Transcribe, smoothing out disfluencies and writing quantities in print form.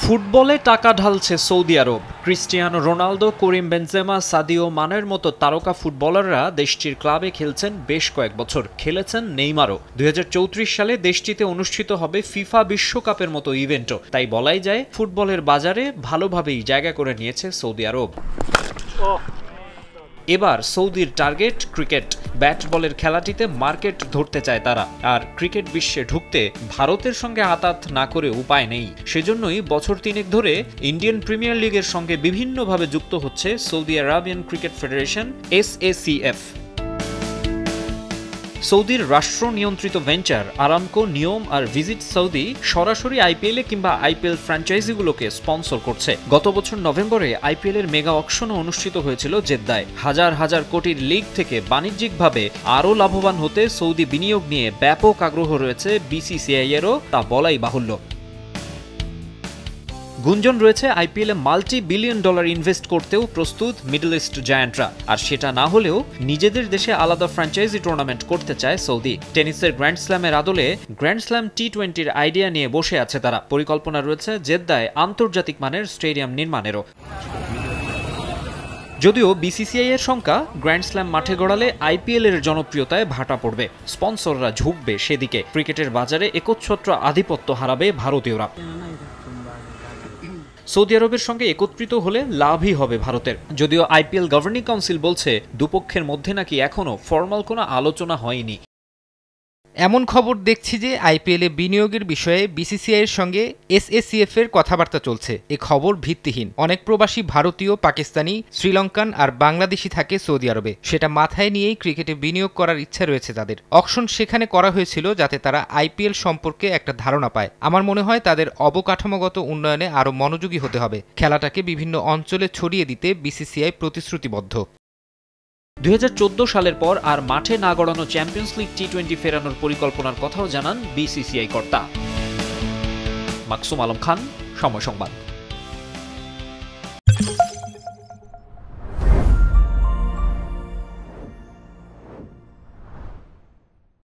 ফুটবলে টাকা ঢালছে Saudi Arab. Cristiano Ronaldo, Karim Benzema, Sadio মানের মতো তারকা ফুটবলাররা দেশটির ক্লাবে খেলছেন বেশ কয়েক বছর। খেলেছেন নেইমারও। 2034 সালে দেশটিতে অনুষ্ঠিত হবে ফিফা বিশ্বকাপের মতো ইভেন্টও। তাই বলাই যায় ফুটবলের বাজারে ভালোভাবেই জায়গা করে নিয়েছে সৌদি আরব। এবার সৌদির টার্গেট ক্রিকেট। ব্যাট বলের খেলাটিতে মার্কেট ধরতে চায় তারা। আর ক্রিকেট বিশ্বে ঢুকতে ভারতের সঙ্গে আতাত না করে উপায় নেই। সেজন্যই বছর তিনেক ধরে ইন্ডিয়ান প্রিমিয়ার লিগের সঙ্গে বিভিন্নভাবে যুক্ত হচ্ছে Saudi Arabian cricket federation SACF। সৌদির রাষ্ট্র নিয়ন্ত্রিত ভেঞ্চার আরামকো নিয়ম আর ভিজিট সৌদি সরাসরি IPL-এ কিংবা IPL ফ্র্যাঞ্চাইজিগুলোকে স্পন্সর করছে। গত বছর নভেম্বরে IPL-এর মেগা অকশনও অনুষ্ঠিত হয়েছিল জেদ্দায়। হাজার হাজার কোটির লিগ থেকে বাণিজ্যিকভাবে আরও লাভবান হতে সৌদি বিনিয়োগ নিয়ে ব্যাপক আগ্রহ রয়েছে BCCI-এরও, তা বলাই বাহুল্য। গুঞ্জন রয়েছে IPL-এ মাল্টি-বিলিয়ন ডলার ইনভেস্ট করতেও প্রস্তুত মিডল ইস্ট জায়ান্টরা। আর সেটা না হলেও নিজেদের দেশে আলাদা ফ্র্যাঞ্চাইজি টুর্নামেন্ট করতে চায় সৌদি। টেনিসের গ্র্যান্ড স্ল্যামের আদলে গ্র্যান্ড স্ল্যাম T20-র আইডিয়া নিয়ে বসে আছে তারা। পরিকল্পনা রয়েছে জেদ্দায় আন্তর্জাতিক মানের স্টেডিয়াম নির্মাণেরও। যদিও BCCI-এর শঙ্কা, গ্র্যান্ড স্ল্যাম মাঠে গড়ালে IPL-এর জনপ্রিয়তায় ভাটা পড়বে, স্পন্সররা ঝুঁকবে সেদিকে। ক্রিকেটের বাজারে একচ্ছত্র আধিপত্য হারাবে ভারতীয়রা। সৌদি আরবের সঙ্গে একত্রিত হলে লাভই হবে ভারতের। যদিও IPL গভর্নিং কাউন্সিল বলছে দুপক্ষের মধ্যে নাকি এখনও ফরমাল কোনো আলোচনা হয়নি। এমন খবর দেখছি যে IPL-এ বিনিয়োগের বিষয়ে BCCI-এর সঙ্গে SACF-এর কথাবার্তা চলছে। এ খবর ভিত্তিহীন। অনেক প্রবাসী ভারতীয়, পাকিস্তানি, শ্রীলঙ্কান আর বাংলাদেশি থাকে সৌদি আরবে। সেটা মাথায় নিয়েই ক্রিকেটে বিনিয়োগ করার ইচ্ছা রয়েছে তাদের। অকশন সেখানে করা হয়েছিল যাতে তারা IPL সম্পর্কে একটা ধারণা পায়। আমার মনে হয় তাদের অবকাঠামোগত উন্নয়নে আরও মনোযোগী হতে হবে। খেলাটাকে বিভিন্ন অঞ্চলে ছড়িয়ে দিতে BCCI প্রতিশ্রুতিবদ্ধ। 2014 সালের পর আর মাঠে না গড়ানো চ্যাম্পিয়ন্স লিগ T20 ফেরানোর পরিকল্পনার কথাও জানান BCCI কর্তা। মাকসুম আলম খান, সময় সংবাদ।